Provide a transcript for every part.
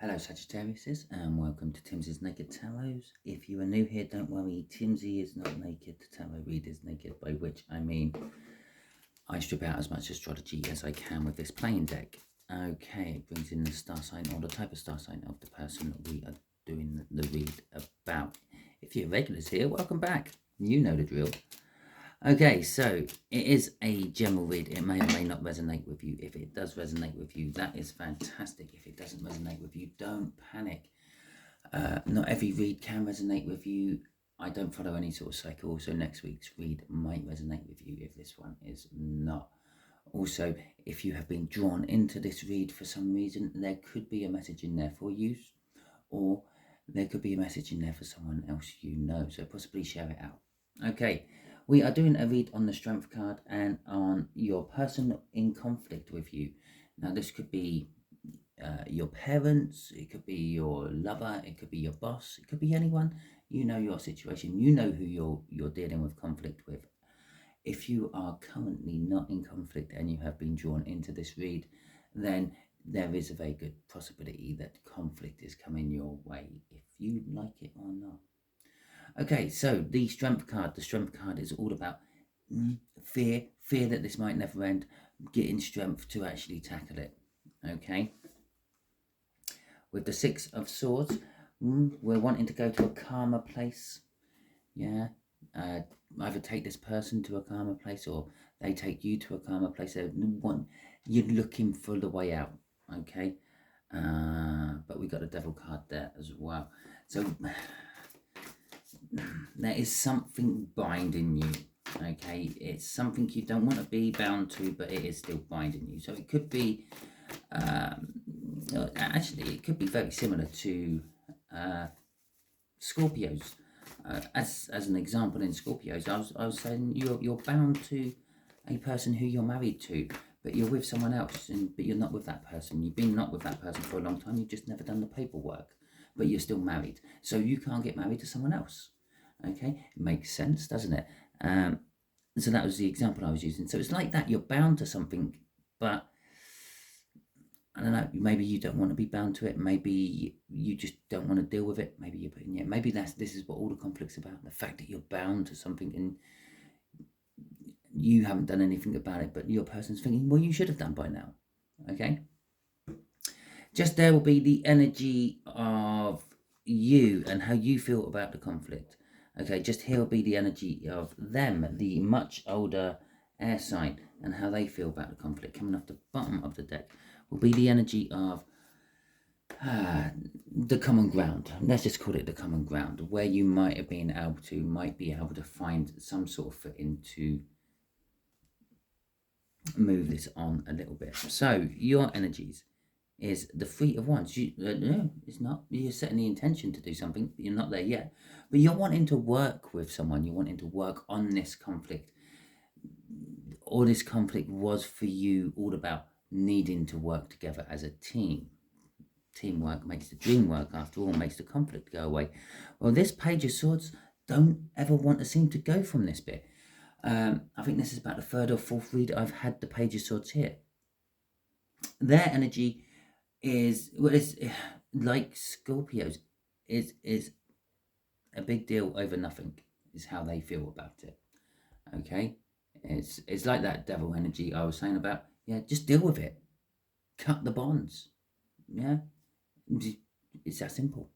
Hello Sagittarius and welcome to Timsy's Naked Tarot. If you are new here, don't worry, Timsy is not naked. The tarot read is naked, by which I mean I strip out as much astrology as I can with this playing deck. Okay, it brings in the star sign or the type of star sign of the person we are doing the read about. If you're regulars here, welcome back. You know the drill. Okay, so it is a general read. It may or may not resonate with you. If it does resonate with you, that is fantastic. If it doesn't resonate with you, don't panic. Not every read can resonate with you. I don't follow any sort of cycle, so next week's read might resonate with you if this one is not. Also, if you have been drawn into this read for some reason, there could be a message in there for you, or there could be a message in there for someone else you know, so possibly share it out. Okay. We are doing a read on the Strength card and on your person in conflict with you. Now, this could be your parents, it could be your lover, it could be your boss, it could be anyone. You know your situation. You know who you're dealing with conflict with. If you are currently not in conflict and you have been drawn into this read, then there is a very good possibility that conflict is coming your way, if you like it or not. Okay, so the Strength card is all about fear that this might never end, getting strength to actually tackle it. Okay. With the Six of Swords, we're wanting to go to a calmer place. Yeah. Either take this person to a calmer place or they take you to a calmer place. You're looking for the way out. Okay. But we got a Devil card there as well. So there is something binding you. Okay, it's something you don't want to be bound to, but it is still binding you. So it could be actually it could be very similar to Scorpios. As an example, in Scorpios, I was saying you're bound to a person who you're married to, but you're with someone else, but you're not with that person. You've been not with that person for a long time. You've just never done the paperwork, but you're still married, so you can't get married to someone else. Okay, it makes sense, doesn't it? So that was the example I was using. So it's like that. You're bound to something, but I don't know. Maybe you don't want to be bound to it. Maybe you just don't want to deal with it. Maybe you're putting maybe this is what all the conflict's about. The fact that you're bound to something and you haven't done anything about it, but your person's thinking, well, you should have done by now. Okay. Just there will be the energy of you and how you feel about the conflict. Okay, just here will be the energy of them, the much older air sign, and how they feel about the conflict. Coming off the bottom of the deck will be the energy of the common ground. Let's just call it the common ground, where you might be able to find some sort of footing to move this on a little bit. So your energies is the Three of Wands. It's not. You're setting the intention to do something, but you're not there yet. But you're wanting to work with someone. You're wanting to work on this conflict. All this conflict was for you all about needing to work together as a team. Teamwork makes the dream work, after all, makes the conflict go away. Well, this Page of Swords don't ever want to seem to go from this bit. I think this is about the third or fourth read I've had the Page of Swords here. Their energy is, well, it's like Scorpios, is a big deal over nothing, is how they feel about it. Okay, it's like that devil energy I was saying about. Yeah, just deal with it, cut the bonds. Yeah, it's that simple.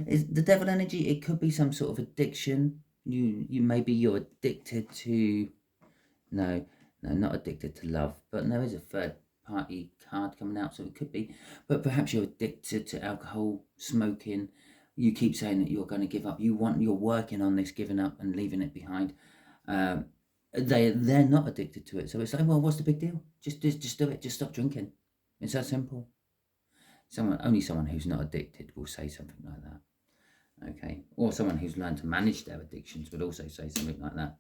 It's the devil energy. It could be some sort of addiction. Maybe you're addicted to no, not addicted to love, but there is a third party card coming out, so it could be, but perhaps you're addicted to alcohol, smoking. You keep saying that you're going to give up. You're working on this giving up and leaving it behind. They're not addicted to it, so it's like, well, what's the big deal? Just do it. Just stop drinking. It's that simple. Only someone who's not addicted will say something like that. Okay, or someone who's learned to manage their addictions would also say something like that.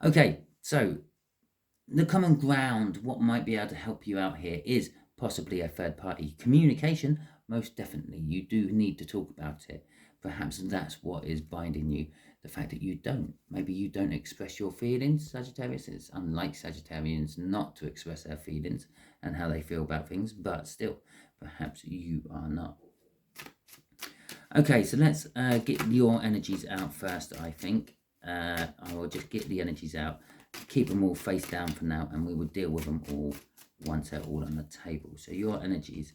Okay, so the common ground, what might be able to help you out here is possibly a third party. Communication, most definitely. You do need to talk about it. Perhaps that's what is binding you. The fact that maybe you don't express your feelings, Sagittarius. It's unlike Sagittarians not to express their feelings and how they feel about things, but still, perhaps you are not Okay, so let's get your energies out first, I think. I will just get the energies out, keep them all face down for now, and we will deal with them all once they're all on the table. So your energies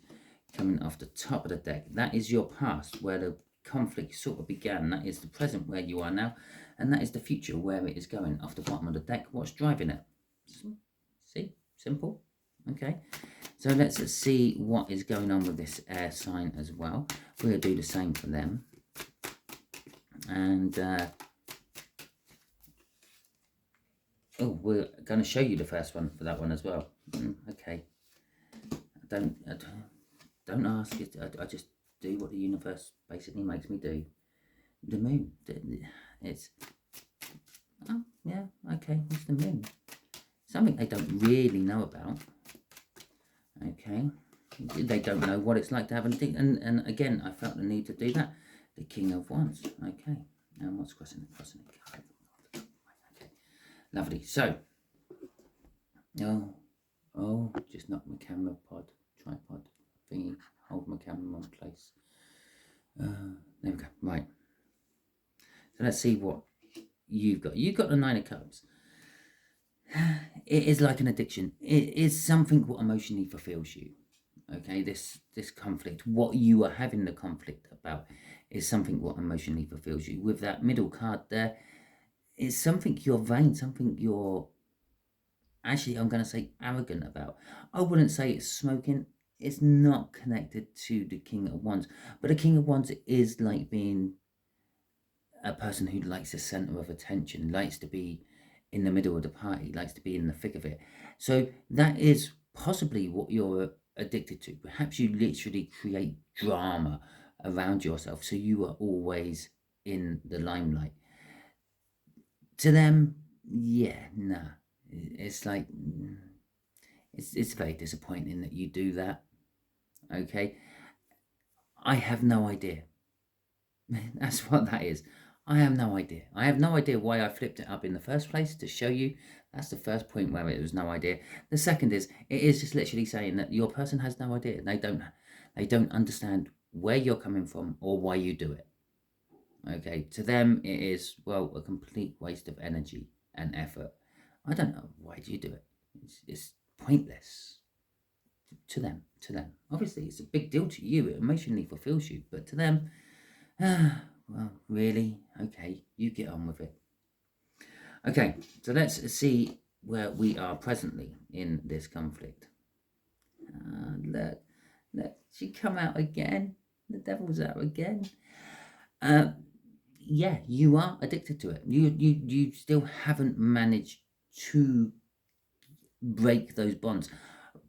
coming off the top of the deck, that is your past, where the conflict sort of began. That is the present, where you are now, and that is the future, where it is going. Off the bottom of the deck, what's driving it? See? Simple. Okay. So let's see what is going on with this air sign as well. We'll do the same for them. And oh, we're going to show you the first one for that one as well. Okay. Don't ask it. I just do what the universe basically makes me do. The moon. It's oh yeah. Okay. It's the moon. Something they don't really know about. Okay. They don't know what it's like to have anything, and again, I felt the need to do that. The King of Wands. Okay. Now what's crossing the card? Okay. Lovely. So, oh, just knock my camera tripod thingy. Hold my camera on place. There we go. Right. So let's see what you've got. You've got the Nine of Cups. It is like an addiction. It is something what emotionally fulfills you. Okay, this conflict, what you are having the conflict about, is something what emotionally fulfills you. With that middle card there, it's something you're vain, something you're actually, I'm going to say, arrogant about. I wouldn't say it's smoking. It's not connected to the King of Wands, but the King of Wands is like being a person who likes the center of attention, likes to be in the middle of the party, likes to be in the thick of it. So that is possibly what you're addicted to. Perhaps you literally create drama around yourself, so you are always in the limelight. To them, yeah, nah. It's like, it's very disappointing that you do that. Okay, I have no idea. That's what that is. I have no idea. I have no idea why I flipped it up in the first place to show you. That's the first point where it was no idea. The second is, it is just literally saying that your person has no idea. They don't understand where you're coming from or why you do it. Okay, to them it is, well, a complete waste of energy and effort. I don't know, why do you do it? It's pointless to them. Obviously, it's a big deal to you. It emotionally fulfills you, but to them, well, really? Okay, you get on with it. Okay, so let's see where we are presently in this conflict. Look, she come out again. The devil's out again. Yeah, you are addicted to it. You still haven't managed to break those bonds,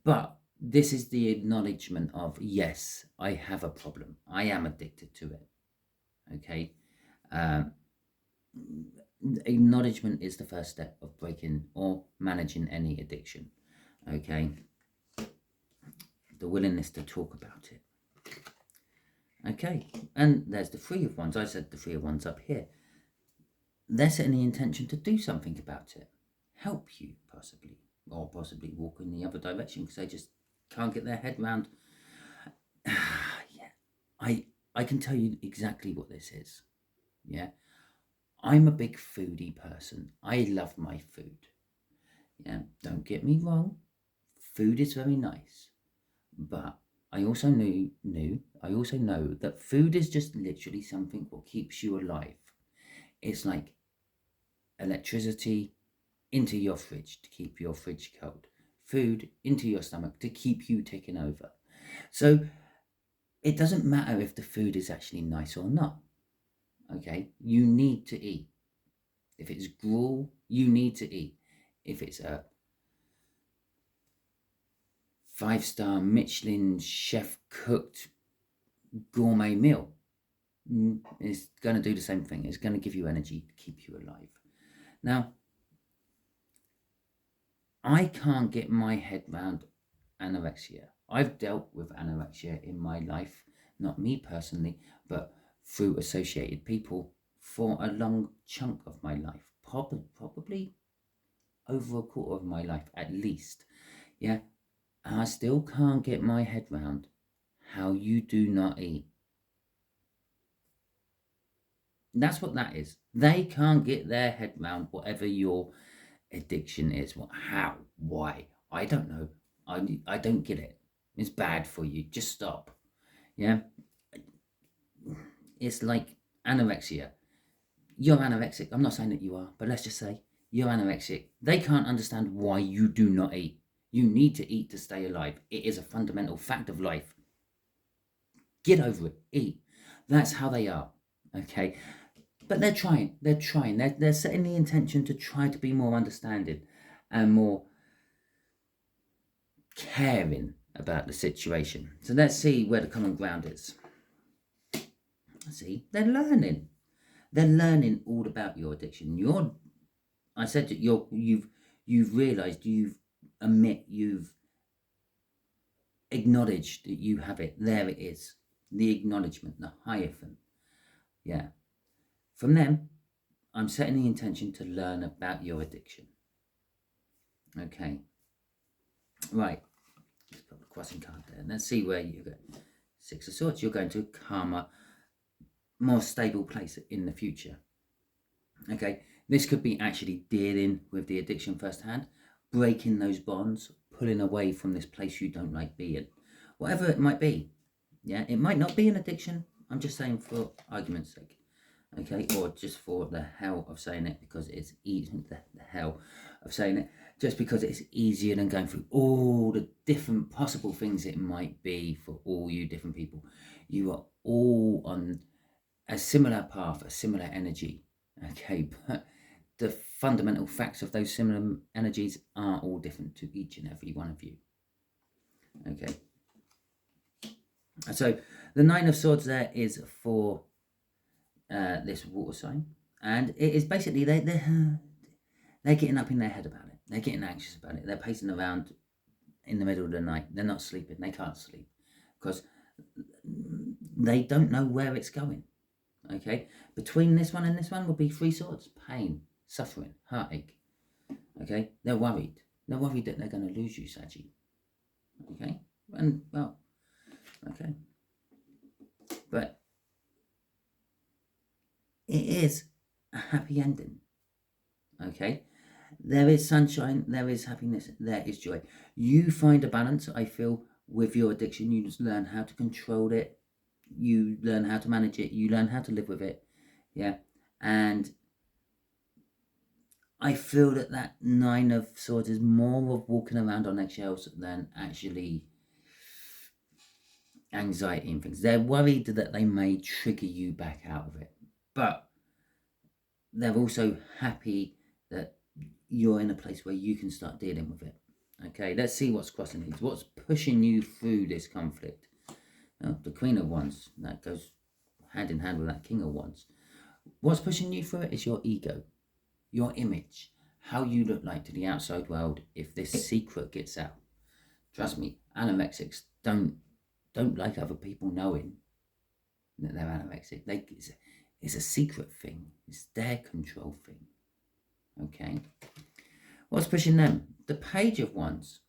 but this is the acknowledgement of, yes, I have a problem. I am addicted to it. Okay. Acknowledgement is the first step of breaking or managing any addiction. Okay. The willingness to talk about it. Okay. And there's the Three of Wands. I said the Three of Wands up here. They're setting the intention to do something about it. Help you, possibly. Or possibly walk in the other direction because they just can't get their head round. Yeah. I can tell you exactly what this is. Yeah. I'm a big foodie person. I love my food. Yeah, don't get me wrong. Food is very nice. But I also know that food is just literally something what keeps you alive. It's like electricity into your fridge to keep your fridge cold. Food into your stomach to keep you ticking over. So it doesn't matter if the food is actually nice or not. Okay, you need to eat. If it's gruel, you need to eat. If it's a 5-star Michelin chef cooked gourmet meal, it's going to do the same thing. It's going to give you energy to keep you alive. Now, I can't get my head round anorexia. I've dealt with anorexia in my life, not me personally, but through associated people for a long chunk of my life, probably over a quarter of my life at least. Yeah, and I still can't get my head round how you do not eat. That's what that is. They can't get their head round whatever your addiction is. What, how, why? I don't know. I don't get it. It's bad for you. Just stop. Yeah. It's like anorexia. You're anorexic. I'm not saying that you are, but let's just say you're anorexic. They can't understand why you do not eat. You need to eat to stay alive. It is a fundamental fact of life. Get over it. Eat. That's how they are. Okay. But they're trying. They're setting the intention to try to be more understanding and more caring about the situation. So let's see where the common ground is. See, they're learning. They're learning all about your addiction. I said that you've realised, you've acknowledged that you have it. There it is. The acknowledgement, the hierophant. Yeah. From them, I'm setting the intention to learn about your addiction. Okay. Right. Let's put the crossing card there. And let's see where you go. Six of Swords. You're going to a calmer, more stable place in the future. Okay. This could be actually dealing with the addiction firsthand, breaking those bonds, pulling away from this place you don't like being. Whatever it might be. Yeah. It might not be an addiction. I'm just saying for argument's sake. Okay, or just for the hell of saying it, because it's easy, the hell of saying it, just because it's easier than going through all the different possible things it might be for all you different people. You are all on a similar path, a similar energy. Okay, but the fundamental facts of those similar energies are all different to each and every one of you. Okay. So the Nine of Swords there is for this water sign, and it is basically they're getting up in their head about it. They're getting anxious about it. They're pacing around in the middle of the night. They're not sleeping. They can't sleep because they don't know where it's going. Okay, between this one and this one will be 3 swords: pain, suffering, heartache. Okay, they're worried. They're worried that they're going to lose you, Saggy. Okay, and well, okay, but it is a happy ending. Okay, there is sunshine, there is happiness, there is joy. You find a balance, I feel, with your addiction. You just learn how to control it, you learn how to manage it, you learn how to live with it. Yeah, and I feel that Nine of Swords is more of walking around on eggshells than actually anxiety and things. They're worried that they may trigger you back out of it, but they're also happy that you're in a place where you can start dealing with it. Okay, let's see what's crossing these. What's pushing you through this conflict? The Queen of Wands, that goes hand in hand with that King of Wands. What's pushing you through it is your ego, your image, how you look like to the outside world if this secret gets out. Trust me, anorexics don't like other people knowing that they're anorexic. It's a secret thing. It's their control thing. Okay. What's pushing them? The Page of Wands.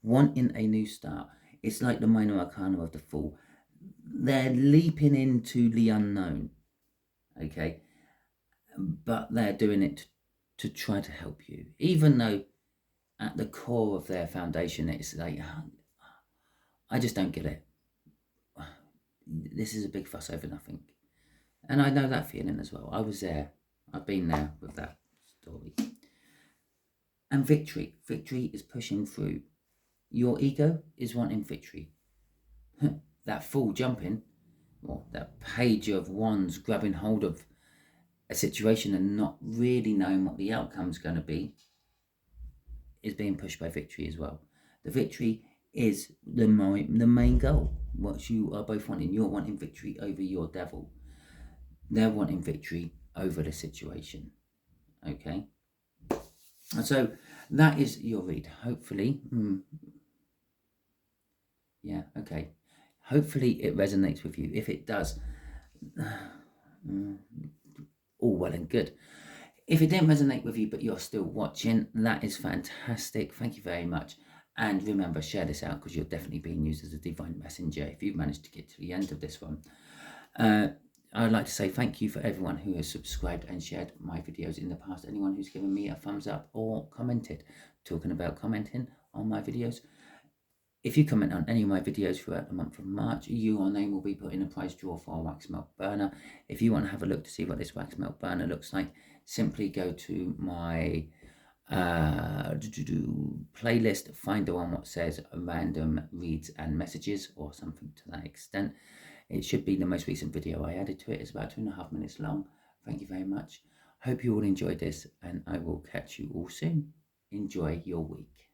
Wanting a new start. It's like the minor arcana of the Fool. They're leaping into the unknown. Okay. But they're doing it to try to help you. Even though at the core of their foundation, it's like, I just don't get it. This is a big fuss over nothing. And I know that feeling as well. I was there. I've been there with that story. And victory. Victory is pushing through. Your ego is wanting victory. That Fool jumping, or that Page of Wands grabbing hold of a situation and not really knowing what the outcome's going to be, is being pushed by victory as well. The victory is the main goal. What you are both wanting. You're wanting victory over your devil. They're wanting victory over the situation. Okay? And so that is your read. Hopefully, yeah, okay. Hopefully it resonates with you. If it does, all well and good. If it didn't resonate with you, but you're still watching, that is fantastic. Thank you very much. And remember, share this out because you're definitely being used as a divine messenger if you've managed to get to the end of this one. I'd like to say thank you for everyone who has subscribed and shared my videos in the past. Anyone who's given me a thumbs up or commented. Talking about commenting on my videos, if you comment on any of my videos throughout the month of March, your name will be put in a prize draw for a wax melt burner. If you want to have a look to see what this wax melt burner looks like, simply go to my playlist, find the one what says random reads and messages or something to that extent. It should be the most recent video I added to it. It's about 2.5 minutes long. Thank you very much. Hope you all enjoyed this, and I will catch you all soon. Enjoy your week.